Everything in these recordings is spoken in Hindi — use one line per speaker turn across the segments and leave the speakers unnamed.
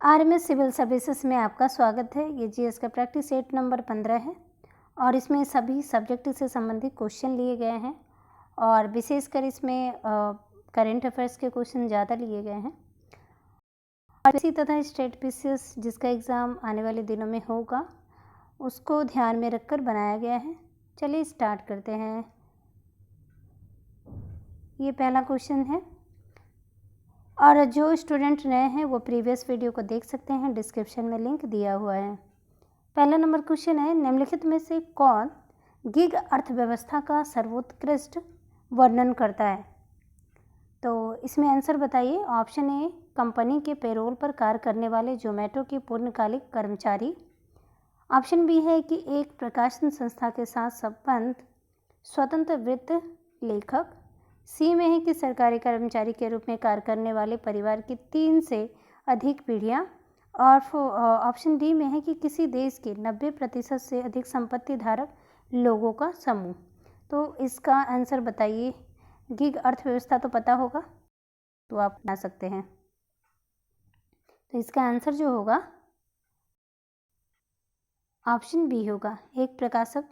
आरएमएस सिविल सर्विसेज में आपका स्वागत है। ये जीएस का प्रैक्टिस सेट नंबर 15 है और इसमें सभी सब्जेक्ट से संबंधित क्वेश्चन लिए गए हैं और विशेषकर इसमें करंट अफेयर्स के क्वेश्चन ज़्यादा लिए गए हैं। और इसी तरह स्टेट पीसीएस जिसका एग्ज़ाम आने वाले दिनों में होगा उसको ध्यान में रखकर बनाया गया है। चलिए स्टार्ट करते हैं। ये पहला क्वेश्चन है और जो स्टूडेंट नए हैं वो प्रीवियस वीडियो को देख सकते हैं, डिस्क्रिप्शन में लिंक दिया हुआ है। पहला नंबर क्वेश्चन है, निम्नलिखित में से कौन गिग अर्थव्यवस्था का सर्वोत्कृष्ट वर्णन करता है? तो इसमें आंसर बताइए। ऑप्शन ए, कंपनी के पेरोल पर कार्य करने वाले जोमेटो के पूर्णकालिक कर्मचारी। ऑप्शन बी है कि एक प्रकाशन संस्था के साथ संबद्ध स्वतंत्र वित्त लेखक। सी में है कि सरकारी कर्मचारी के रूप में कार्य करने वाले परिवार की 3 से अधिक पीढ़ियां। और ऑप्शन डी में है कि किसी देश के 90% से अधिक संपत्ति धारक लोगों का समूह। तो इसका आंसर बताइए। गिग अर्थव्यवस्था तो पता होगा, तो आप बता सकते हैं। तो इसका आंसर जो होगा ऑप्शन बी होगा, एक प्रकाशक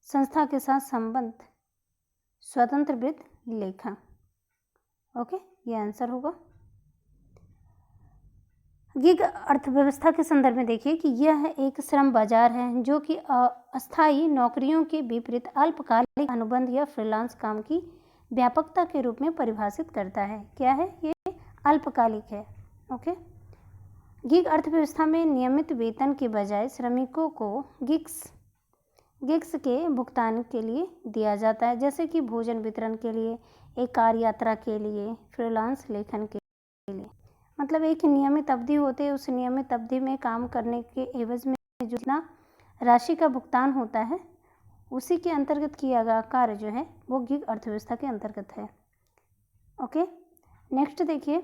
संस्था के साथ संबद्ध स्वतंत्र वित्त लेखा। ओके, ये आंसर होगा। गिग अर्थव्यवस्था के संदर्भ में देखिए कि यह एक श्रम बाजार है जो कि अस्थायी नौकरियों के विपरीत अल्पकालिक अनुबंध या फ्रीलांस काम की व्यापकता के रूप में परिभाषित करता है। क्या है ये? अल्पकालिक है। ओके, गिग अर्थव्यवस्था में नियमित वेतन के बजाय श्रमिकों को गिग्स के भुगतान के लिए दिया जाता है, जैसे कि भोजन वितरण के लिए, एक कार यात्रा के लिए, फ्रीलांस लेखन के लिए। मतलब एक नियमित अवधि होती है, उस नियमित अवधि में काम करने के एवज में जो जितना राशि का भुगतान होता है उसी के अंतर्गत किया गया कार्य जो है वो गिग अर्थव्यवस्था के अंतर्गत है। ओके, नेक्स्ट देखिए।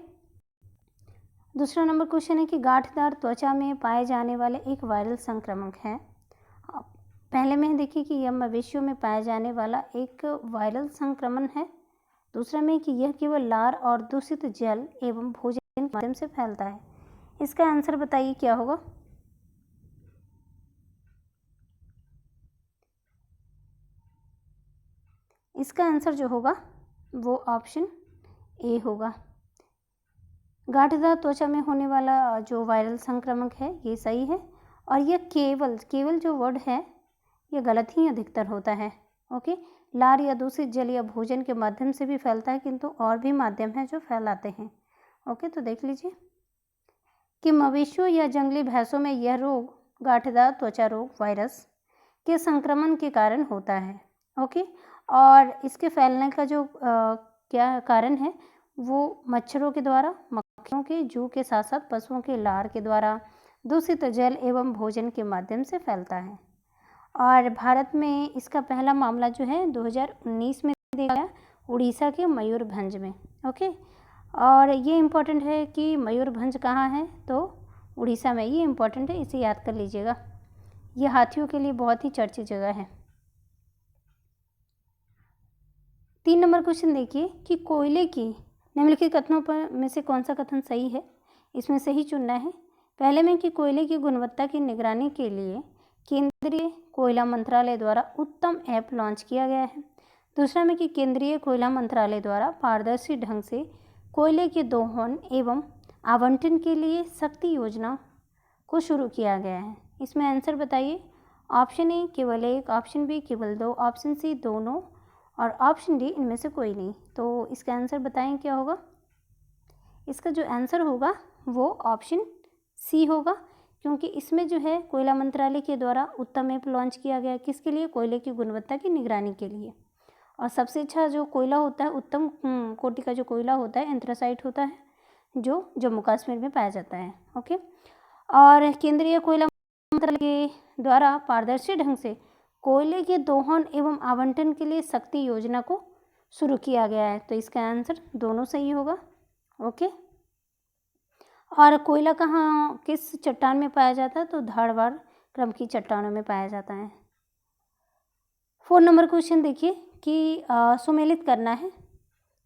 दूसरा नंबर क्वेश्चन है कि गांठदार त्वचा में पाए जाने वाले एक वायरल संक्रमण है। पहले में देखिए कि यह मवेशियों में पाया जाने वाला एक वायरल संक्रमण है। दूसरा में कि यह केवल लार और दूषित जल एवं भोजन के माध्यम से फैलता है। इसका आंसर बताइए क्या होगा? इसका आंसर जो होगा वो ऑप्शन ए होगा। गांठदार त्वचा में होने वाला जो वायरल संक्रमण है ये सही है। और यह केवल जो वर्ड है ये गलत ही अधिकतर होता है। ओके, लार या दूषित जल या भोजन के माध्यम से भी फैलता है, किंतु और भी माध्यम हैं जो फैलाते हैं। ओके, तो देख लीजिए कि मवेशियों या जंगली भैंसों में यह रोग गांठदार त्वचा रोग वायरस के संक्रमण के कारण होता है। ओके, और इसके फैलने का जो क्या कारण है वो मच्छरों के द्वारा, मक्खियों के जू के साथ साथ पशुओं के लार के द्वारा, दूषित जल एवं भोजन के माध्यम से फैलता है। और भारत में इसका पहला मामला जो है 2019 में देखा गया उड़ीसा के मयूरभंज में। ओके, और ये इम्पोर्टेंट है कि मयूरभंज कहाँ है, तो उड़ीसा में। ये इम्पोर्टेंट है, इसे याद कर लीजिएगा। ये हाथियों के लिए बहुत ही चर्चित जगह है। 3 नंबर क्वेश्चन देखिए कि कोयले की निम्नलिखित कथनों पर में से कौन सा कथन सही है? इसमें सही चुनना है। पहले में कि कोयले की गुणवत्ता की निगरानी के लिए केंद्रीय कोयला मंत्रालय द्वारा उत्तम ऐप लॉन्च किया गया है। दूसरा में कि केंद्रीय कोयला मंत्रालय द्वारा पारदर्शी ढंग से कोयले के दोहन एवं आवंटन के लिए शक्ति योजना को शुरू किया गया है। इसमें आंसर बताइए। ऑप्शन ए केवल 1, ऑप्शन बी केवल 2, ऑप्शन सी दोनों और ऑप्शन डी इनमें से कोई नहीं। तो इसका आंसर बताएं क्या होगा? इसका जो आंसर होगा वो ऑप्शन सी होगा, क्योंकि इसमें जो है कोयला मंत्रालय के द्वारा उत्तम ऐप लॉन्च किया गया। किसके लिए? कोयले की गुणवत्ता की निगरानी के लिए। और सबसे अच्छा जो कोयला होता है, उत्तम कोटि का जो कोयला होता है एंथ्रासाइट होता है, जो जम्मू कश्मीर में पाया जाता है। ओके, और केंद्रीय कोयला मंत्रालय के द्वारा पारदर्शी ढंग से कोयले के दोहन एवं आवंटन के लिए शक्ति योजना को शुरू किया गया है। तो इसका आंसर दोनों सही होगा। ओके, और कोयला कहाँ, किस चट्टान में पाया जाता है? तो धारवाड़ क्रम की चट्टानों में पाया जाता है। 4 नंबर क्वेश्चन देखिए कि सुमेलित करना है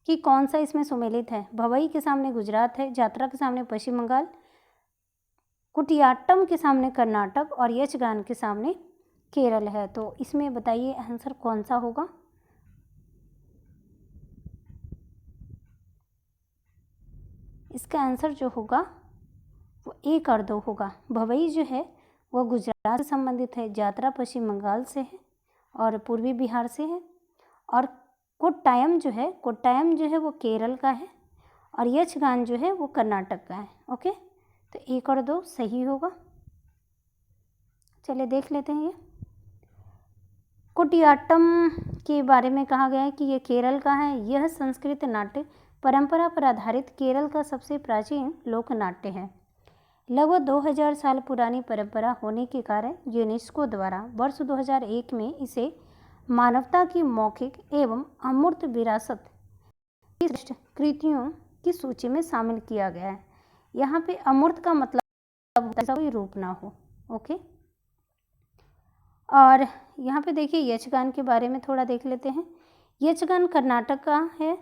कि कौन सा इसमें सुमेलित है। भवई के सामने गुजरात है, यात्रा के सामने पश्चिम बंगाल, कुटियाट्टम के सामने कर्नाटक और यक्षगान के सामने केरल है। तो इसमें बताइए आंसर कौन सा होगा। इसका आंसर जो होगा वो 1 और 2 होगा। भवई जो है वह गुजरात से संबंधित है, यात्रा पश्चिम बंगाल से है और पूर्वी बिहार से है, और कोट्टायम जो है वो केरल का है, और यक्षगान जो है वो कर्नाटक का है। ओके, तो 1 और 2 सही होगा। चलिए देख लेते हैं। ये कुटियाट्टम के बारे में कहा गया है कि ये केरल का है। यह संस्कृत नाट्य परंपरा पर आधारित केरल का सबसे प्राचीन लोक नाट्य है। लगभग 2000 साल पुरानी परंपरा होने के कारण यूनेस्को द्वारा वर्ष 2001 में इसे मानवता की मौखिक एवं अमूर्त विरासत की श्रेष्ठ कृतियों की सूची में शामिल किया गया है। यहाँ पे अमूर्त का मतलब होता है कोई रूप ना हो। ओके, और यहाँ पे देखिए यक्षगान के बारे में थोड़ा देख लेते हैं। यक्षगान कर्नाटक का है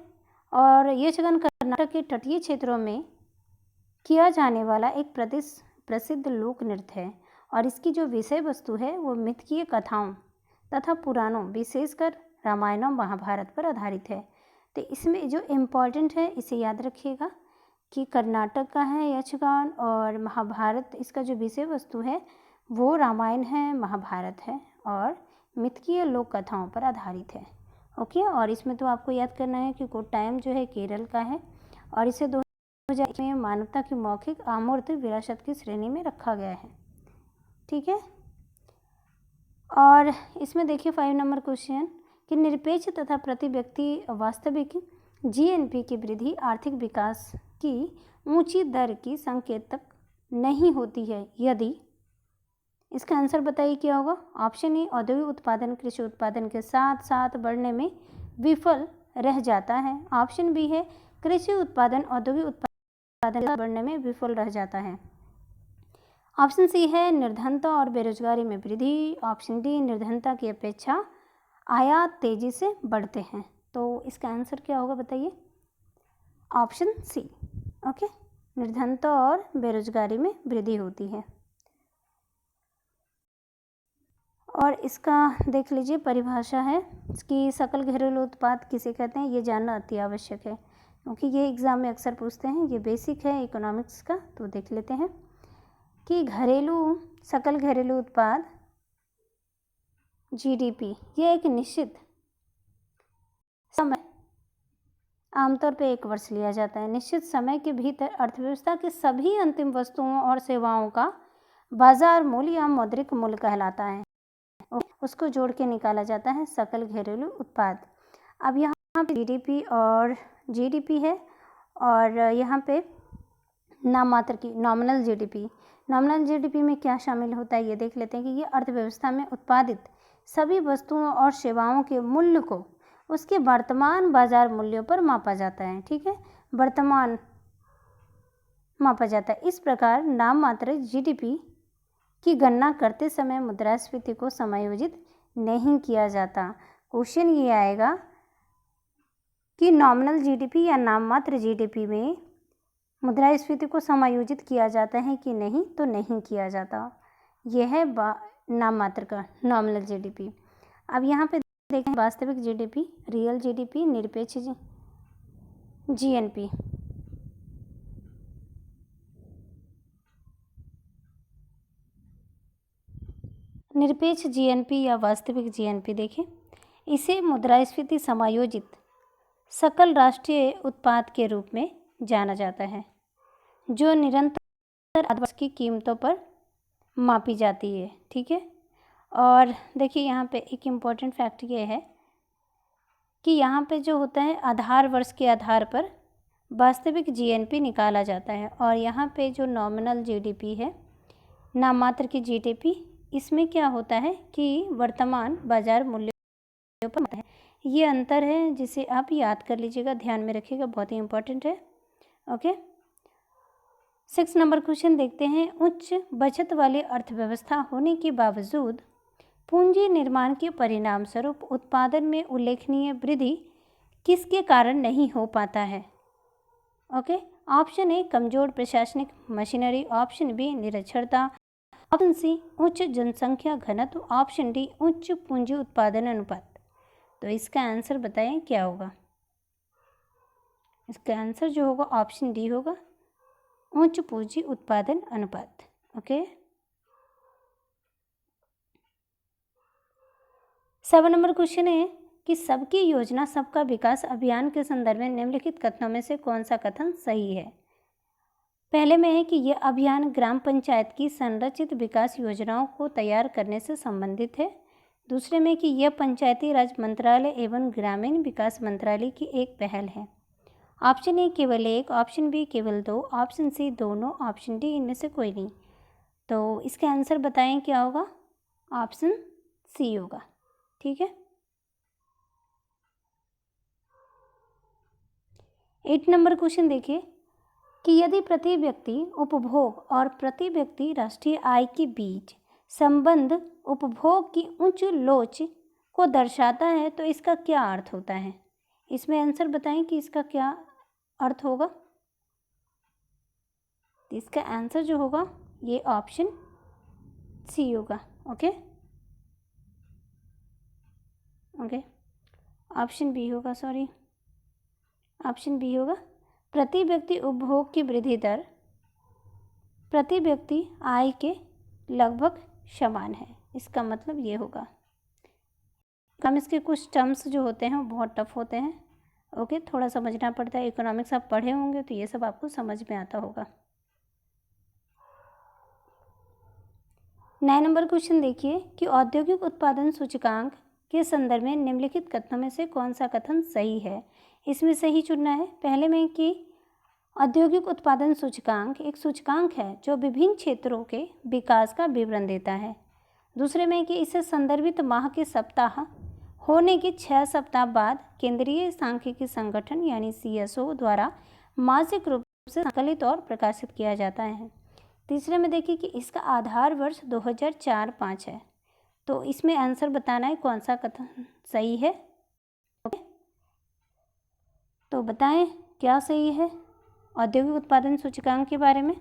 और यक्षगान कर्नाटक के तटीय क्षेत्रों में किया जाने वाला एक प्रसिद्ध लोक नृत्य है, और इसकी जो विषय वस्तु है वो मिथकीय कथाओं तथा पुराणों, विशेषकर रामायण और महाभारत पर आधारित है। तो इसमें जो इम्पोर्टेंट है इसे याद रखिएगा कि कर्नाटक का है यक्षगान, और महाभारत, इसका जो विषय वस्तु है वो रामायण है, महाभारत है और मिथकीय लोक कथाओं पर आधारित है। ओके, और इसमें तो आपको याद करना है कि कोट्टायम जो है केरल का है और इसे 2001 में मानवता की मौखिक अमूर्त विरासत की श्रेणी में रखा गया है। ठीक है, और इसमें देखिए 5 नंबर क्वेश्चन कि निरपेक्ष तथा प्रति व्यक्ति वास्तविक जीएनपी की वृद्धि आर्थिक विकास की ऊंची दर की संकेतक नहीं होती है यदि। इसका आंसर बताइए क्या होगा। ऑप्शन ए, औद्योगिक उत्पादन कृषि उत्पादन के साथ साथ बढ़ने में विफल रह जाता है। ऑप्शन बी है, कृषि उत्पादन औद्योगिक उत्पादन के साथ बढ़ने में विफल रह जाता है। ऑप्शन सी है, निर्धनता और बेरोजगारी में वृद्धि। ऑप्शन डी, निर्धनता की अपेक्षा आयात तेजी से बढ़ते हैं। तो इसका आंसर क्या होगा बताइए। Option C. ओके, निर्धनता और बेरोजगारी में वृद्धि होती है। और इसका देख लीजिए परिभाषा है कि सकल घरेलू उत्पाद किसे कहते हैं, ये जानना अति आवश्यक है क्योंकि ये एग्जाम में अक्सर पूछते हैं। ये बेसिक है इकोनॉमिक्स का, तो देख लेते हैं कि सकल घरेलू उत्पाद जीडीपी, ये एक निश्चित समय, आमतौर पे 1 वर्ष लिया जाता है, निश्चित समय के भीतर अर्थव्यवस्था के सभी अंतिम वस्तुओं और सेवाओं का बाजार मूल्य या मौद्रिक मूल्य कहलाता है। उसको जोड़ के निकाला जाता है सकल घरेलू उत्पाद। अब यहाँ पे जीडीपी है और यहाँ पे नाम मात्र की नॉमिनल जीडीपी में क्या शामिल होता है ये देख लेते हैं कि ये अर्थव्यवस्था में उत्पादित सभी वस्तुओं और सेवाओं के मूल्य को उसके वर्तमान बाजार मूल्यों पर मापा जाता है। ठीक है, वर्तमान मापा जाता है। इस प्रकार नाम मात्र जीडीपी की गणना करते समय मुद्रास्फीति को समायोजित नहीं किया जाता। क्वेश्चन ये आएगा कि नॉमिनल जीडीपी या नाम मात्र जीडीपी में मुद्रास्फीति को समायोजित किया जाता है कि नहीं, तो नहीं किया जाता। यह है नाम मात्र का नॉमिनल जीडीपी। अब यहाँ पे देखें वास्तविक जीडीपी, रियल जीडीपी, निरपेक्ष जीएनपी। निरपेक्ष जीएनपी या वास्तविक जीएनपी देखें, इसे मुद्रास्फीति समायोजित सकल राष्ट्रीय उत्पाद के रूप में जाना जाता है जो निरंतर आधार की कीमतों पर मापी जाती है। ठीक है, और देखिए यहाँ पे एक इम्पॉर्टेंट फैक्ट ये है कि यहाँ पे जो होता है आधार वर्ष के आधार पर वास्तविक जीएनपी निकाला जाता है, और यहाँ पे जो नॉमिनल जीडीपी है, नाम मात्र की जीडीपी, इसमें क्या होता है कि वर्तमान बाजार मूल्यों पर होता है। ये अंतर है जिसे आप याद कर लीजिएगा, ध्यान में रखिएगा, बहुत ही इम्पोर्टेंट है। ओके, 6 नंबर क्वेश्चन देखते हैं। उच्च बचत वाली अर्थव्यवस्था होने के बावजूद पूंजी निर्माण के परिणाम स्वरूप उत्पादन में उल्लेखनीय वृद्धि किसके कारण नहीं हो पाता है। ओके, ऑप्शन ए कमजोर प्रशासनिक मशीनरी, ऑप्शन बी निरक्षरता, ऑप्शन सी उच्च जनसंख्या घनत्व, ऑप्शन डी उच्च पूंजी उत्पादन अनुपात। तो इसका आंसर बताएं क्या होगा। इसका आंसर जो होगा ऑप्शन डी होगा, उच्च पूंजी उत्पादन अनुपात। ओके। 7 नंबर क्वेश्चन है कि सबकी योजना सबका विकास अभियान के संदर्भ में निम्नलिखित कथनों में से कौन सा कथन सही है। पहले में है कि यह अभियान ग्राम पंचायत की संरचित विकास योजनाओं को तैयार करने से संबंधित है। दूसरे में कि यह पंचायती राज मंत्रालय एवं ग्रामीण विकास मंत्रालय की एक पहल है। ऑप्शन ए केवल एक, ऑप्शन बी केवल दो, ऑप्शन सी दोनों, ऑप्शन डी इनमें से कोई नहीं। तो इसका आंसर बताएं क्या होगा। ऑप्शन सी होगा। ठीक है। 8 नंबर क्वेश्चन देखिए कि यदि प्रति व्यक्ति उपभोग और प्रति व्यक्ति राष्ट्रीय आय के बीच संबंध उपभोग की उच्च लोच को दर्शाता है तो इसका क्या अर्थ होता है। इसमें आंसर बताएं कि इसका क्या अर्थ होगा। इसका आंसर जो होगा ये ऑप्शन सी होगा। ओके। ऑप्शन बी होगा, सॉरी, ऑप्शन बी होगा। प्रति व्यक्ति उपभोग की वृद्धि दर प्रति व्यक्ति आय के लगभग समान है, इसका मतलब ये होगा। हम इसके कुछ टर्म्स जो होते हैं वो बहुत टफ होते हैं। ओके, थोड़ा समझना पड़ता है। इकोनॉमिक्स आप पढ़े होंगे तो ये सब आपको समझ में आता होगा। 9 नंबर क्वेश्चन देखिए कि औद्योगिक उत्पादन सूचकांक के संदर्भ में निम्नलिखित कथनों में से कौन सा कथन सही है। इसमें सही चुनना है। पहले में कि औद्योगिक उत्पादन सूचकांक एक सूचकांक है जो विभिन्न क्षेत्रों के विकास का विवरण देता है। दूसरे में कि इसे संदर्भित माह के सप्ताह होने के 6 सप्ताह बाद केंद्रीय सांख्यिकी संगठन यानी CSO द्वारा मासिक रूप से संकलित और प्रकाशित किया जाता है। तीसरे में देखिए कि इसका आधार वर्ष 2004-5 है। तो इसमें आंसर बताना है कौन सा कथन सही है। ओके, तो बताएं क्या सही है औद्योगिक उत्पादन सूचकांक के बारे में।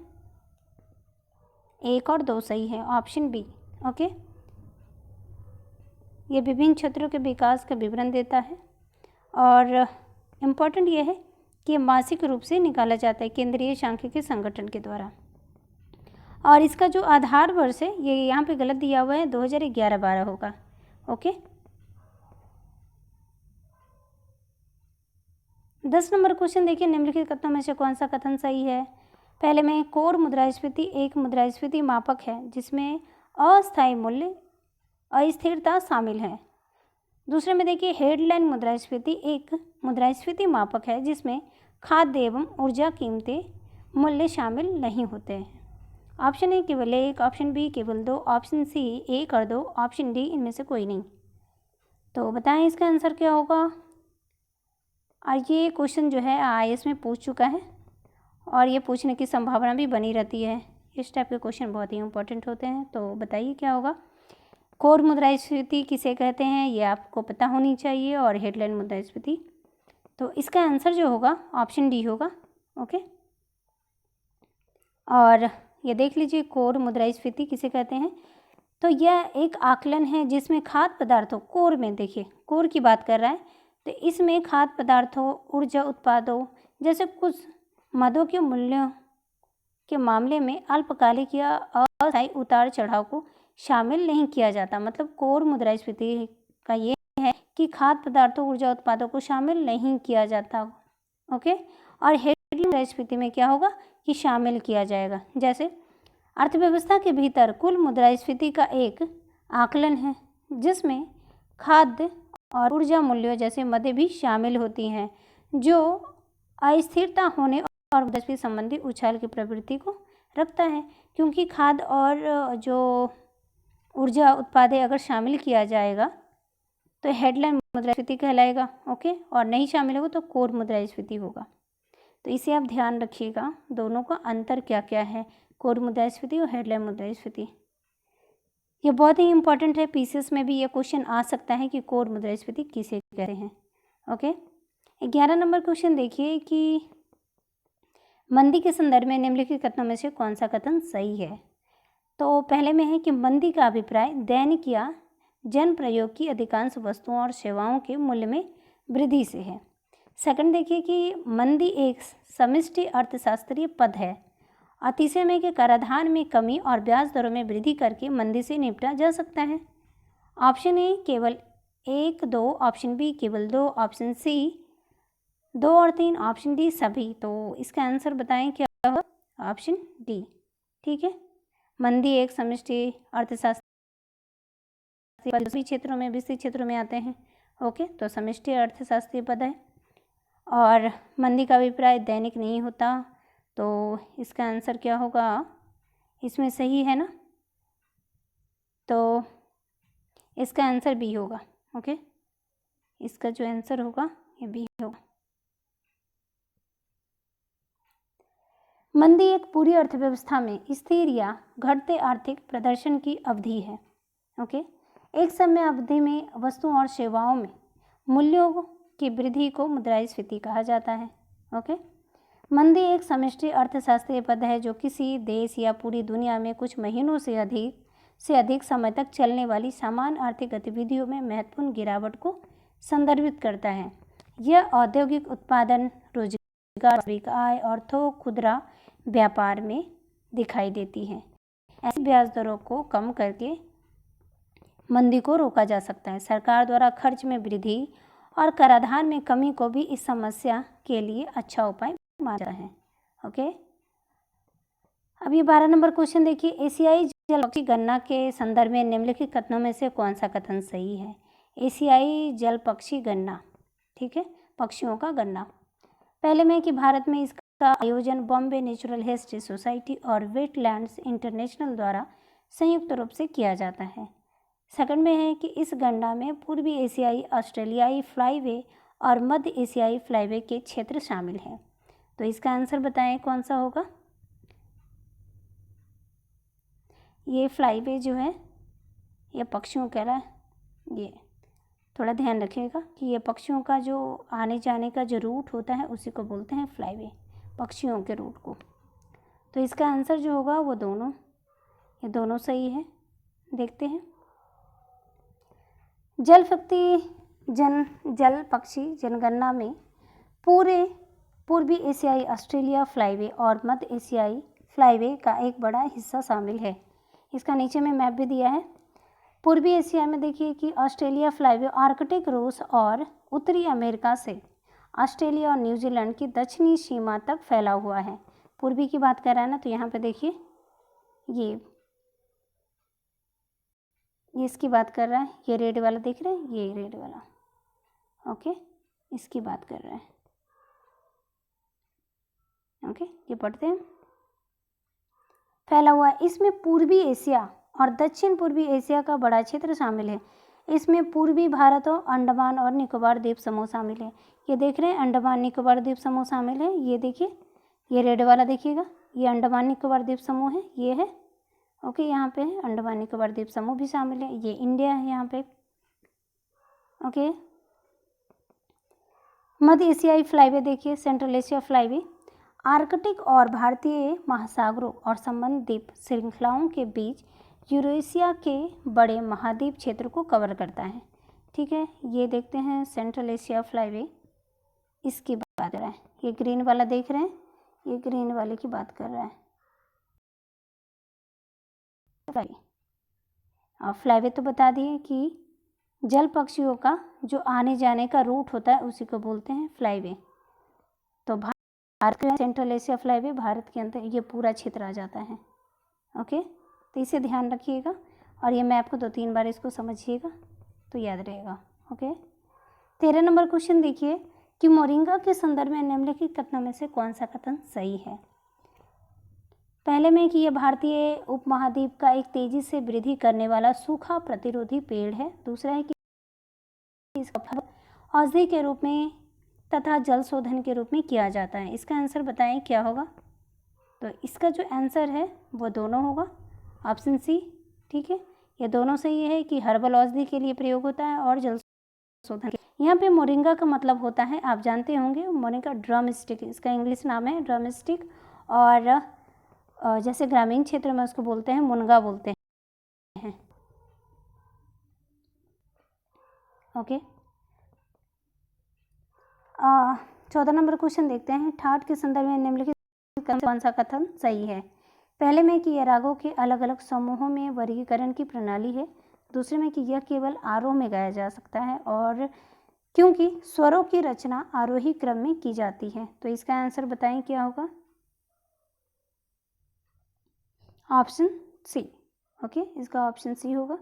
1 और 2 सही है, ऑप्शन बी। ओके, ये विभिन्न क्षेत्रों के विकास का विवरण देता है और इम्पोर्टेंट ये है कि मासिक रूप से निकाला जाता है केंद्रीय सांख्यिकी संगठन के द्वारा। और इसका जो आधार वर्ष है ये यहाँ पे गलत दिया हुआ है, 2011-12 होगा। ओके। 10 नंबर क्वेश्चन देखिए निम्नलिखित कथनों में से कौन सा कथन सही है। पहले में कोर मुद्रास्फीति एक मुद्रास्फीति मापक है जिसमें अस्थायी मूल्य अस्थिरता शामिल है। दूसरे में देखिए हेडलाइन मुद्रास्फीति एक मुद्रास्फीति मापक है जिसमें खाद्य एवं ऊर्जा कीमतें मूल्य शामिल नहीं होते हैं। ऑप्शन ए केवल एक, ऑप्शन बी केवल दो, ऑप्शन सी 1 और 2, ऑप्शन डी इनमें से कोई नहीं। तो बताएं इसका आंसर क्या होगा। और ये क्वेश्चन जो है IAS में पूछ चुका है और ये पूछने की संभावना भी बनी रहती है। इस टाइप के क्वेश्चन बहुत ही इंपॉर्टेंट होते हैं। तो बताइए क्या होगा। कोर मुद्रास्फीति किसे कहते हैं ये आपको पता होनी चाहिए और हेडलाइन मुद्रास्फीति। तो इसका आंसर जो होगा ऑप्शन डी होगा। ओके, और ये देख लीजिए कोर मुद्रास्फीति किसे कहते हैं। तो यह एक आकलन है जिसमें खाद्य पदार्थों, कोर में देखिए कोर की बात कर रहा है, तो इसमें खाद्य पदार्थों, ऊर्जा उत्पादों जैसे कुछ मदों के मूल्यों के मामले में अल्पकालिक या अस्थायी उतार चढ़ाव को शामिल नहीं किया जाता। मतलब कोर मुद्रास्फीति का ये है कि खाद्य पदार्थों, ऊर्जा उत्पादों को शामिल नहीं किया जाता। ओके, और हेडलाइन मुद्रास्फीति में क्या होगा कि शामिल किया जाएगा। जैसे अर्थव्यवस्था के भीतर कुल मुद्रास्फीति का एक आकलन है जिसमें खाद्य और ऊर्जा मूल्यों जैसे मदें भी शामिल होती हैं जो अस्थिरता होने और मुद्रास्फीति संबंधी उछाल की प्रवृत्ति को रखता है। क्योंकि खाद्य और जो ऊर्जा उत्पादें अगर शामिल किया जाएगा तो हेडलाइन मुद्रास्फीति कहलाएगा। ओके, और नहीं शामिल होगा तो कोर मुद्रास्फीति होगा। तो इसे आप ध्यान रखिएगा, दोनों का अंतर क्या क्या है, कोर मुद्रास्फीति और हेडलाइन मुद्रास्फीति। ये बहुत ही इंपॉर्टेंट है। PCS में भी ये क्वेश्चन आ सकता है कि कोर मुद्रास्फीति किसे कहते हैं। ओके, 11 नंबर क्वेश्चन देखिए कि मंदी के संदर्भ में निम्नलिखित कथनों में से कौन सा कथन सही है? तो पहले में है कि मंदी का अभिप्राय दैनिक या जन प्रयोग की अधिकांश वस्तुओं और सेवाओं के मूल्य में वृद्धि से है। सेकंड देखिए कि मंदी एक समष्टि अर्थशास्त्रीय पद है। अतिशय में कि कराधान में कमी और ब्याज दरों में वृद्धि करके मंदी से निपटा जा सकता है। ऑप्शन ए केवल 1, 2, ऑप्शन बी केवल 2, ऑप्शन सी 2 और 3, ऑप्शन डी सभी। तो इसका आंसर बताएं क्या होगा? Option D. ठीक है, मंदी एक समष्टि अर्थशास्त्र सभी क्षेत्रों में विस्तृत क्षेत्रों में आते हैं। ओके, तो समष्टि अर्थशास्त्रीय पद है और मंदी का अभिप्राय दैनिक नहीं होता, तो इसका आंसर क्या होगा? इसमें सही है ना, तो इसका आंसर बी होगा। ओके, इसका जो आंसर होगा ये बी होगा। मंदी एक पूरी अर्थव्यवस्था में स्थिर या घटते आर्थिक प्रदर्शन की अवधि है। ओके, एक समय अवधि में वस्तुओं और सेवाओं में मूल्यों की वृद्धि को मुद्रास्फीति कहा जाता है। ओके, मंदी एक समष्टि अर्थशास्त्रीय पद है जो किसी देश या पूरी दुनिया में कुछ महीनों से अधिक समय तक चलने वाली सामान्य आर्थिक गतिविधियों में महत्वपूर्ण गिरावट को संदर्भित करता है। यह औद्योगिक उत्पादन, रोजगार, वास्तविक आय और थोक खुदरा व्यापार में दिखाई देती है। ऐसी ब्याज दरों को कम करके मंदी को रोका जा सकता है। सरकार द्वारा खर्च में वृद्धि और कराधान में कमी को भी इस समस्या के लिए अच्छा उपाय माना जाता है। ओके, अब ये 12 नंबर क्वेश्चन देखिए, एशियाई जल पक्षी गणना के संदर्भ में निम्नलिखित कथनों में से कौन सा कथन सही है? एशियाई जल पक्षी गणना, ठीक है, पक्षियों का गणना। पहले में कि भारत में इसका आयोजन बॉम्बे नेचुरल हिस्ट्री सोसाइटी और वेटलैंड्स इंटरनेशनल द्वारा संयुक्त रूप से किया जाता है। सेकंड में है कि इस गणना में पूर्वी एशियाई, ऑस्ट्रेलियाई फ्लाईवे और मध्य एशियाई फ्लाईवे के क्षेत्र शामिल हैं। तो इसका आंसर बताएं कौन सा होगा? ये फ्लाईवे जो है ये पक्षियों का, ये थोड़ा ध्यान रखिएगा कि ये पक्षियों का जो आने जाने का जो रूट होता है उसी को बोलते हैं फ्लाईवे, पक्षियों के रूट को। तो इसका आंसर जो होगा वो दोनों, ये दोनों सही है। देखते हैं, जल पक्षी जनगणना में पूर्वी एशियाई ऑस्ट्रेलिया फ्लाईवे और मध्य एशियाई फ्लाईवे का एक बड़ा हिस्सा शामिल है। इसका नीचे में मैप भी दिया है। पूर्वी एशिया में देखिए कि ऑस्ट्रेलिया फ्लाईवे आर्कटिक रूस और उत्तरी अमेरिका से ऑस्ट्रेलिया और न्यूजीलैंड की दक्षिणी सीमा तक फैला हुआ है। पूर्वी की बात कर रहा है ना, तो यहाँ पे देखिए ये इसकी बात कर रहा है, ये रेड वाला देख रहे हैं, ये रेड वाला, ओके, इसकी बात कर रहा है। ओके, ये पढ़ते हैं, फैला हुआ है। इसमें पूर्वी एशिया और दक्षिण पूर्वी एशिया का बड़ा क्षेत्र शामिल है। इसमें पूर्वी भारत और अंडमान और निकोबार द्वीप समूह शामिल है। ये देख रहे हैं, अंडमान निकोबार द्वीप समूह शामिल है। ये देखिए, ये रेड वाला देखिएगा, ये अंडमान निकोबार द्वीप समूह है, ये है। ओके, यहाँ पे है अंडमान निकोबार द्वीप समूह भी शामिल है। ये इंडिया है यहाँ पे। ओके, मध्य एशियाई फ्लाईवे देखिए, सेंट्रल एशिया फ्लाईवे आर्कटिक और भारतीय महासागरों और संबंधित द्वीप श्रृंखलाओं के बीच यूरेशिया के बड़े महाद्वीप क्षेत्र को कवर करता है। ठीक है, ये देखते हैं सेंट्रल एशिया फ्लाईवे, इसकी बात कर रहा है। ये ग्रीन वाला देख रहे हैं, ये ग्रीन वाले की बात कर रहा है। फ्लाईवे तो बता दिए कि जल पक्षियों का जो आने जाने का रूट होता है उसी को बोलते हैं फ्लाईवे। तो भारत के सेंट्रल एशिया फ्लाईवे भारत के अंदर ये पूरा क्षेत्र आ जाता है। ओके, तो इसे ध्यान रखिएगा और ये मैप को 2-3 बार इसको समझिएगा तो याद रहेगा। ओके, 13 नंबर क्वेश्चन देखिए कि मोरिंगा के संदर्भ में निम्नलिखित कथनों में से कौन सा कथन सही है? पहले में कि यह भारतीय उपमहाद्वीप का एक तेजी से वृद्धि करने वाला सूखा प्रतिरोधी पेड़ है। दूसरा है कि इसका औषधि के रूप में तथा जल शोधन के रूप में किया जाता है। इसका आंसर बताएं क्या होगा? तो इसका जो आंसर है वो दोनों होगा, ऑप्शन सी। ठीक है, ये दोनों सही है कि हर्बल औषधि के लिए प्रयोग होता है और जल शोधन के। यहाँ पे मोरिंगा का मतलब होता है, आप जानते होंगे, मोरिंगा ड्रम स्टिक, इसका इंग्लिश नाम है ड्रम स्टिक, और जैसे ग्रामीण क्षेत्र में उसको बोलते हैं मुनगा बोलते हैं। ओके, 14 नंबर क्वेश्चन देखते हैं। ठाट के संदर्भ में निम्नलिखित कौन सा कथन सही है? पहले में कि यह रागों के अलग अलग समूहों में वर्गीकरण की प्रणाली है। दूसरे में कि यह केवल आरोह में गाया जा सकता है, और क्योंकि स्वरों की रचना आरोही क्रम में की जाती है। तो इसका आंसर बताएं क्या होगा? Option C. ओके, इसका ऑप्शन सी होगा।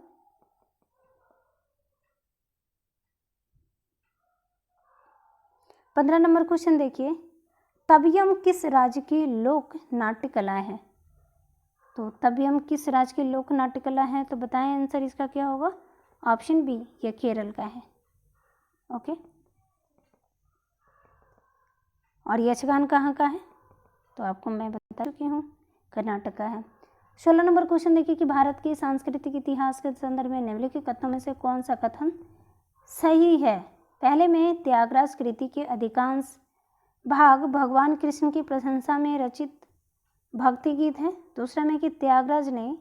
पंद्रह नंबर क्वेश्चन देखिए, तबियम किस राज्य की लोक नाट्य कला है? तो तबियम किस राज्य की लोक नाट्य कला है? तो बताएं आंसर इसका क्या होगा? ऑप्शन बी, यह केरल का है। ओके, और यक्षगान कहाँ का है? तो आपको मैं बता चुकी हूँ, कर्नाटक का है। 16 नंबर क्वेश्चन देखिए कि भारत के सांस्कृतिक इतिहास के संदर्भ में निम्नलिखित कथनों में से कौन सा कथन सही है? पहले में त्यागराज कृति के अधिकांश भाग भगवान कृष्ण की प्रशंसा में रचित भक्ति गीत है। दूसरा में कि त्यागराज ने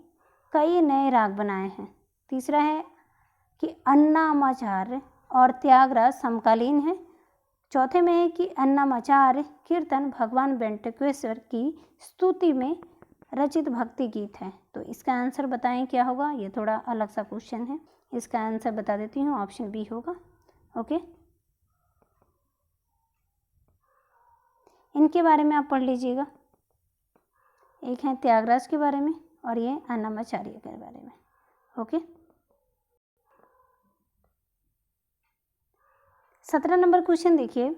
कई नए राग बनाए हैं। तीसरा है कि अन्नामाचार्य और त्यागराज समकालीन है। चौथे में है कि अन्नामाचार्य कीर्तन भगवान वेंकटेश्वर की स्तुति में रचित भक्ति गीत है। तो इसका आंसर बताएं क्या होगा? ये थोड़ा अलग सा क्वेश्चन है, इसका आंसर बता देती हूँ, ऑप्शन बी होगा। ओके, इनके बारे में आप पढ़ लीजिएगा। एक है त्यागराज के बारे में और ये अन्नामाचार्य के बारे में। ओके, 17 नंबर क्वेश्चन देखिए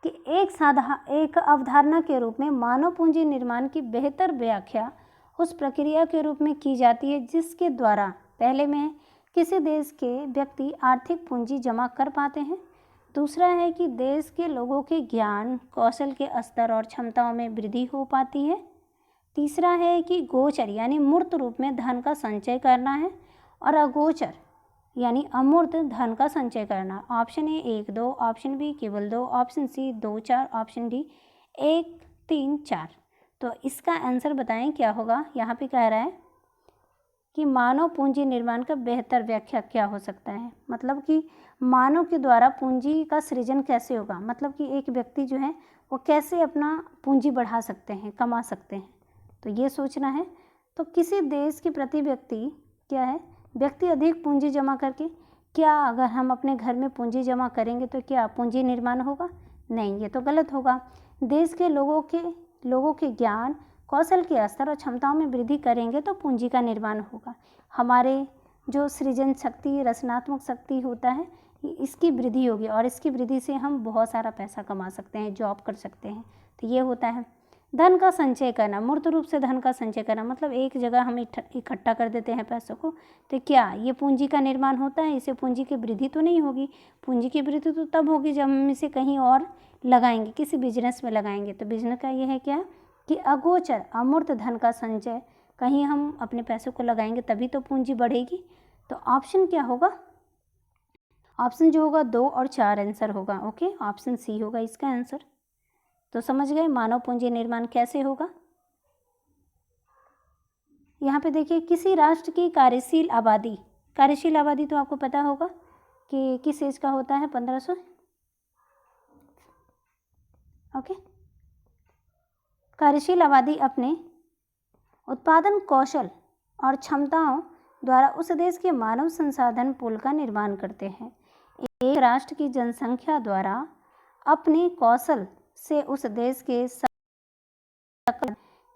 कि एक अवधारणा के रूप में मानव पूंजी निर्माण की बेहतर व्याख्या उस प्रक्रिया के रूप में की जाती है जिसके द्वारा पहले में किसी देश के व्यक्ति आर्थिक पूंजी जमा कर पाते हैं। दूसरा है कि देश के लोगों के ज्ञान कौशल के स्तर और क्षमताओं में वृद्धि हो पाती है। तीसरा है कि गोचर यानी मूर्त रूप में धन का संचय करना है, और अगोचर यानी अमूर्त धन का संचय करना। ऑप्शन ए 1 2, ऑप्शन बी केवल 2, ऑप्शन सी 2 4, ऑप्शन डी 1 3 4। तो इसका आंसर बताएं क्या होगा? यहाँ पे कह रहा है कि मानव पूंजी निर्माण का बेहतर व्याख्या क्या हो सकता है, मतलब कि मानव के द्वारा पूंजी का सृजन कैसे होगा, मतलब कि एक व्यक्ति जो है वो कैसे अपना पूंजी बढ़ा सकते हैं, कमा सकते हैं, तो ये सोचना है। तो किसी देश के प्रति व्यक्ति क्या है, व्यक्ति अधिक पूंजी जमा करके, क्या अगर हम अपने घर में पूंजी जमा करेंगे तो क्या पूंजी निर्माण होगा? नहीं, ये तो गलत होगा। देश के लोगों के ज्ञान कौशल के स्तर और क्षमताओं में वृद्धि करेंगे तो पूंजी का निर्माण होगा। हमारे जो सृजन शक्ति रचनात्मक शक्ति होता है इसकी वृद्धि होगी, और इसकी वृद्धि से हम बहुत सारा पैसा कमा सकते हैं, जॉब कर सकते हैं। तो ये होता है धन का संचय करना। मूर्त रूप से धन का संचय करना मतलब एक जगह हम इकट्ठा कर देते हैं पैसों को, तो क्या ये पूंजी का निर्माण होता है? इससे पूंजी की वृद्धि तो नहीं होगी। पूंजी की वृद्धि तो तब होगी जब हम इसे कहीं और लगाएंगे, किसी बिजनेस में लगाएंगे। तो बिजनेस का ये है क्या कि अगोचर अमूर्त धन का संचय, कहीं हम अपने पैसों को लगाएंगे तभी तो पूंजी बढ़ेगी। तो ऑप्शन क्या होगा? ऑप्शन जो होगा 2 और 4 आंसर होगा। ओके, ऑप्शन सी होगा इसका आंसर। तो समझ गए मानव पूंजी निर्माण कैसे होगा। यहाँ पे देखिए किसी राष्ट्र की कार्यशील आबादी तो आपको पता होगा कि किस एज का होता है? 1500। ओके, कार्यशील आबादी अपने उत्पादन कौशल और क्षमताओं द्वारा उस देश के मानव संसाधन पूल का निर्माण करते हैं। एक राष्ट्र की जनसंख्या द्वारा अपने कौशल से उस देश के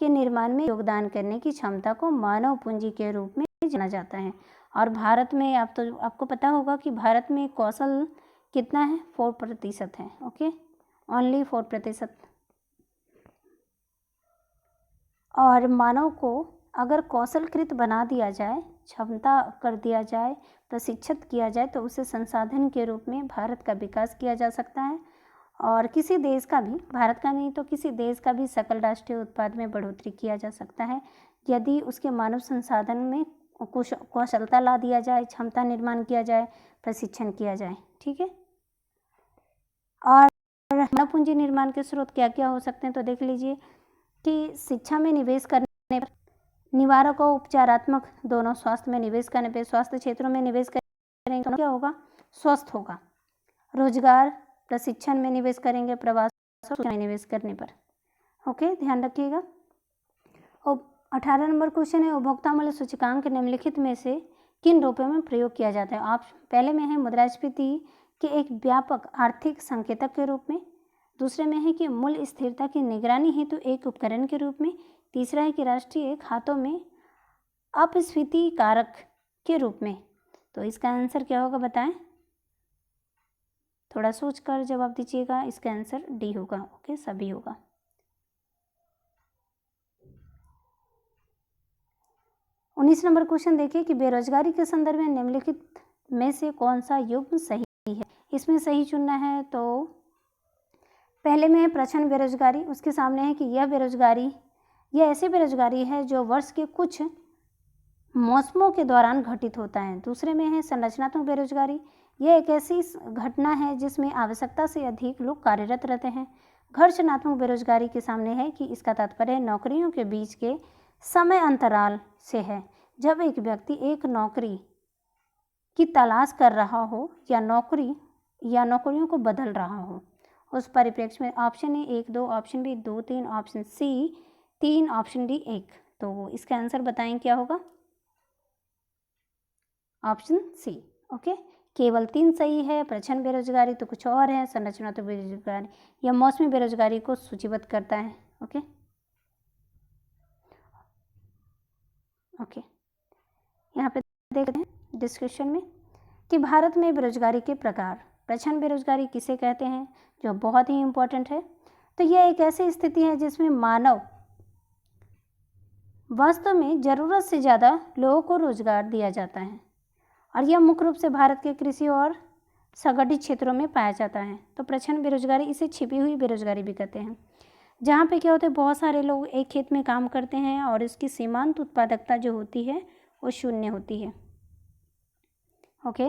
निर्माण में योगदान करने की क्षमता को मानव पूंजी के रूप में जाना जाता है। और भारत में आपको पता होगा कि भारत में कौशल कितना है? 4% है। Okay, only 4%। और मानव को अगर कौशलकृत बना दिया जाए, क्षमता कर दिया जाए, प्रशिक्षित किया जाए, तो उसे संसाधन के रूप में भारत का विकास किया जा सकता है। और किसी देश का भी, भारत का नहीं तो किसी देश का भी सकल राष्ट्रीय उत्पाद में बढ़ोतरी किया जा सकता है यदि उसके मानव संसाधन में कौशलता ला दिया जाए, क्षमता निर्माण किया जाए, प्रशिक्षण किया जाए। ठीक है, और मानव पूंजी निर्माण के स्रोत क्या क्या हो सकते हैं, तो देख लीजिए कि शिक्षा में निवेश करने पर, निवारक और उपचारात्मक दोनों, स्वास्थ्य में निवेश करने पर, स्वास्थ्य क्षेत्रों में निवेश करेंगे तो क्या होगा, स्वस्थ होगा। रोजगार प्रशिक्षण में निवेश करेंगे, प्रवास में निवेश करने पर। ओके, ध्यान रखिएगा। और 18 नंबर क्वेश्चन है, उपभोक्ता मूल्य सूचकांक निम्नलिखित में से किन रूपों में प्रयोग किया जाता है। आप पहले में है मुद्रास्फीति के एक व्यापक आर्थिक संकेतक के रूप में, दूसरे में है कि मूल्य स्थिरता की निगरानी हेतु एक उपकरण के रूप में, तीसरा है कि राष्ट्रीय खातों में अपस्फीति कारक के रूप में। तो इसका आंसर क्या होगा बताएं, थोड़ा सोचकर जवाब दीजिएगा। इसका आंसर डी होगा। ओके, सभी होगा। 19 नंबर क्वेश्चन देखिए कि बेरोजगारी के संदर्भ में निम्नलिखित में से कौन सा युग्म सही है। इसमें सही चुनना है तो पहले में है प्रच्छन्न बेरोजगारी, उसके सामने है कि यह बेरोजगारी, यह ऐसी बेरोजगारी है जो वर्ष के कुछ मौसमों के दौरान घटित होता है। दूसरे में है संरचनात्मक बेरोजगारी, यह एक ऐसी घटना है जिसमें आवश्यकता से अधिक लोग कार्यरत रहते हैं। घर्षणात्मक बेरोजगारी के सामने है कि इसका तात्पर्य नौकरियों के बीच के समय अंतराल से है, जब एक व्यक्ति एक नौकरी की तलाश कर रहा हो या नौकरियों को बदल रहा हो, उस परिप्रेक्ष्य में option A 1 2, option B 2 3, option C 3, option D 1। तो इसका आंसर बताएं क्या होगा, ऑप्शन सी। ओके, केवल 3 सही है। प्रच्छन्न बेरोजगारी तो कुछ और है, संरचनात्मक बेरोजगारी या मौसमी बेरोजगारी को सूचीबद्ध करता है। ओके ओके, यहाँ पे देखते हैं डिस्कशन में कि भारत में बेरोजगारी के प्रकार, प्रच्छन्न बेरोजगारी किसे कहते हैं, जो बहुत ही इम्पोर्टेंट है। तो यह एक ऐसी स्थिति है जिसमें मानव वास्तव में ज़रूरत से ज़्यादा लोगों को रोजगार दिया जाता है, और यह मुख्य रूप से भारत के कृषि और संगठित क्षेत्रों में पाया जाता है। तो प्रच्छन्न बेरोजगारी, इसे छिपी हुई बेरोजगारी भी कहते हैं, जहाँ पे क्या होता है, बहुत सारे लोग एक खेत में काम करते हैं और इसकी सीमांत उत्पादकता जो होती है वो शून्य होती है। ओके,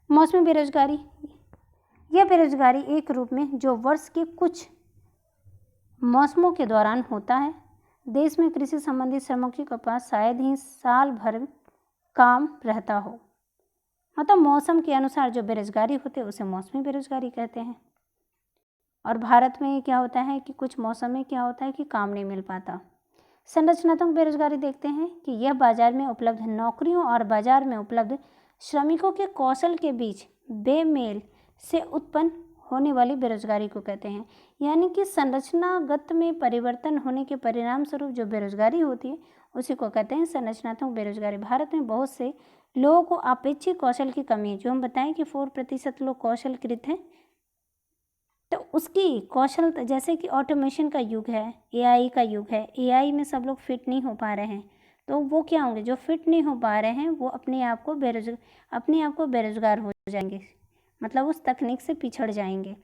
मौसमी बेरोजगारी, यह बेरोजगारी एक रूप में जो वर्ष के कुछ मौसमों के दौरान होता है। देश में कृषि संबंधी श्रमिकों के पास शायद ही साल भर काम रहता हो, मतलब मौसम के अनुसार जो बेरोजगारी होते हैं उसे मौसमी बेरोजगारी कहते हैं। और भारत में क्या होता है कि कुछ मौसम में क्या होता है कि काम नहीं मिल पाता। संरचनात्मक बेरोजगारी देखते हैं कि यह बाजार में उपलब्ध नौकरियों और बाजार में उपलब्ध श्रमिकों के कौशल के बीच बेमेल से उत्पन्न होने वाली बेरोजगारी को कहते हैं। यानी कि संरचनागत में परिवर्तन होने के परिणाम स्वरूप जो बेरोजगारी होती है उसी को कहते हैं संरचनात्मक बेरोजगारी। भारत में बहुत से लोगों को अपेक्षित कौशल की कमी है, जो हम बताएं कि 4% लोग कौशलकृत हैं, तो उसकी कौशल, जैसे कि ऑटोमेशन का युग है, एआई का युग है, एआई में सब लोग फिट नहीं हो पा रहे हैं, तो वो क्या होंगे, जो फिट नहीं हो पा रहे हैं वो अपने आप को बेरोजगार हो जाएंगे, मतलब उस तकनीक से पिछड़ जाएंगे।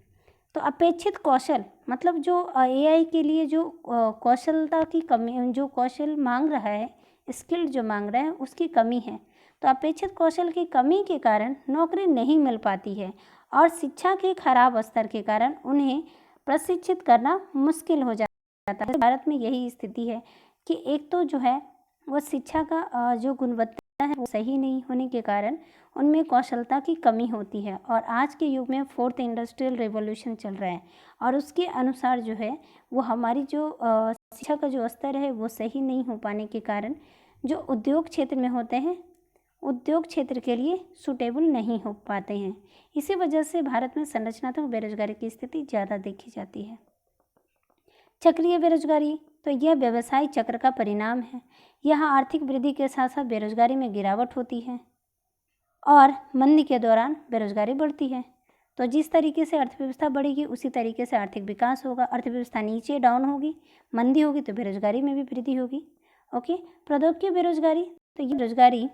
तो अपेक्षित कौशल मतलब जो एआई के लिए जो कौशलता की कमी, जो कौशल मांग रहा है, स्किल जो मांग रहा है उसकी कमी है। तो अपेक्षित कौशल की कमी के कारण नौकरी नहीं मिल पाती है और शिक्षा के खराब स्तर के कारण उन्हें प्रशिक्षित करना मुश्किल हो जाता है। भारत में यही स्थिति है कि एक तो जो है वो शिक्षा का जो गुणवत्ता है वो सही नहीं होने के कारण उनमें कौशलता की कमी होती है। और आज के युग में 4th इंडस्ट्रियल रेवोल्यूशन चल रहा है और उसके अनुसार जो है वो हमारी जो शिक्षा का जो स्तर है वो सही नहीं हो पाने के कारण जो उद्योग क्षेत्र में होते हैं उद्योग क्षेत्र के लिए सूटेबल नहीं हो पाते हैं। इसी वजह से भारत में संरचनात्मक बेरोजगारी की स्थिति ज़्यादा देखी जाती है। चक्रीय बेरोजगारी, तो यह व्यवसाय चक्र का परिणाम है। यहाँ आर्थिक वृद्धि के साथ साथ बेरोजगारी में गिरावट होती है और मंदी के दौरान बेरोजगारी बढ़ती है। तो जिस तरीके से अर्थव्यवस्था बढ़ेगी उसी तरीके से आर्थिक विकास होगा। अर्थव्यवस्था नीचे डाउन होगी, मंदी होगी तो बेरोजगारी में भी वृद्धि होगी। ओके, प्रौद्योगिकी बेरोजगारी, तो ये बेरोजगारी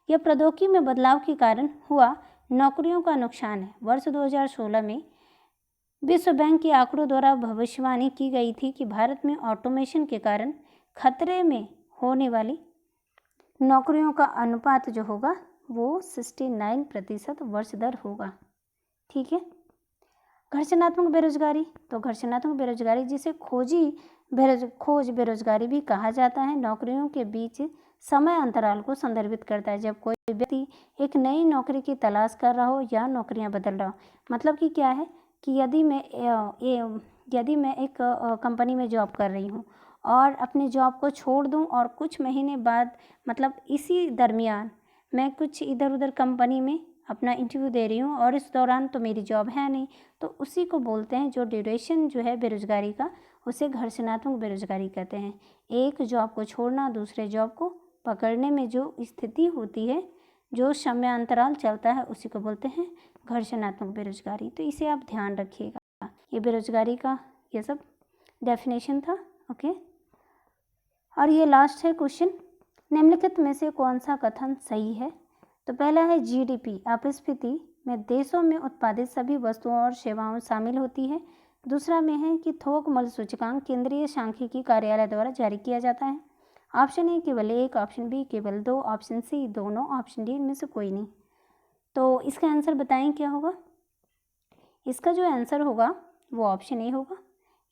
यह प्रौद्योगिकी में बदलाव के कारण हुआ नौकरियों का नुकसान है। वर्ष 2016 में विश्व बैंक के आंकड़ों द्वारा भविष्यवाणी की गई थी कि भारत में ऑटोमेशन के कारण खतरे में होने वाली नौकरियों का अनुपात जो होगा वो 69% वर्ष दर होगा। ठीक है, घर्षणात्मक बेरोजगारी, तो घर्षणात्मक बेरोजगारी जिसे खोज बेरोजगारी भी कहा जाता है, नौकरियों के बीच समय अंतराल को संदर्भित करता है। जब कोई व्यक्ति एक नई नौकरी की तलाश कर रहा हो या नौकरियां बदल रहा हो, मतलब कि क्या है कि यदि मैं एक कंपनी में जॉब कर रही हूँ और अपने जॉब को छोड़ दूँ और कुछ महीने बाद, मतलब इसी दरमियान मैं कुछ इधर उधर कंपनी में अपना इंटरव्यू दे रही हूँ और इस दौरान तो मेरी जॉब है नहीं, तो उसी को बोलते हैं, जो ड्यूरेशन जो है बेरोजगारी का, उसे घर्षणात्मक बेरोजगारी कहते हैं। एक जॉब को छोड़ना, दूसरे जॉब को पकड़ने में जो स्थिति होती है, जो समय अंतराल चलता है, उसी को बोलते हैं घर्षणात्मक बेरोजगारी। तो इसे आप ध्यान रखिएगा। ये बेरोजगारी का ये सब डेफिनेशन था। ओके, और ये लास्ट है क्वेश्चन, निम्नलिखित में से कौन सा कथन सही है? तो पहला है जीडीपी अपस्फीति में देशों में उत्पादित सभी वस्तुओं और सेवाओं शामिल होती है। दूसरा में है कि थोक मूल्य सूचकांक केंद्रीय सांख्यिकी कार्यालय द्वारा जारी किया जाता है। ऑप्शन ए केवल 1, ऑप्शन बी केवल 2, ऑप्शन सी दोनों, ऑप्शन डी इनमें से कोई नहीं। तो इसका आंसर बताएं क्या होगा? इसका जो आंसर होगा वो ऑप्शन ए होगा,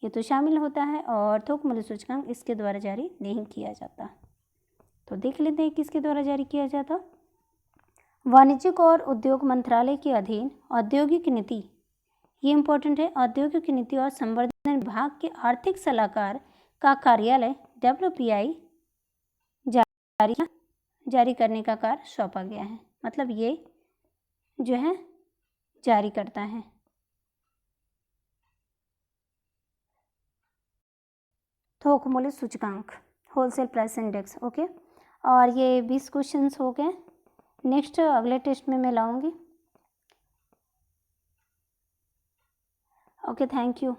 ये तो शामिल होता है और थोक मूल्य सूचकांक इसके द्वारा जारी नहीं किया जाता। तो देख लेते हैं किसके द्वारा जारी किया जाता। वाणिज्यिक और उद्योग मंत्रालय के अधीन औद्योगिक नीति, ये इंपॉर्टेंट है, औद्योगिक नीति और संवर्धन विभाग के आर्थिक सलाहकार का कार्यालय WPI जारी करने का कार्य सौंपा गया है, मतलब ये जो है जारी करता है। थोक मूल्य सूचकांक, होलसेल प्राइस इंडेक्स। ओके, और ये 20 क्वेश्चंस हो गए। नेक्स्ट अगले टेस्ट में मैं लाऊंगी। Okay, thank you.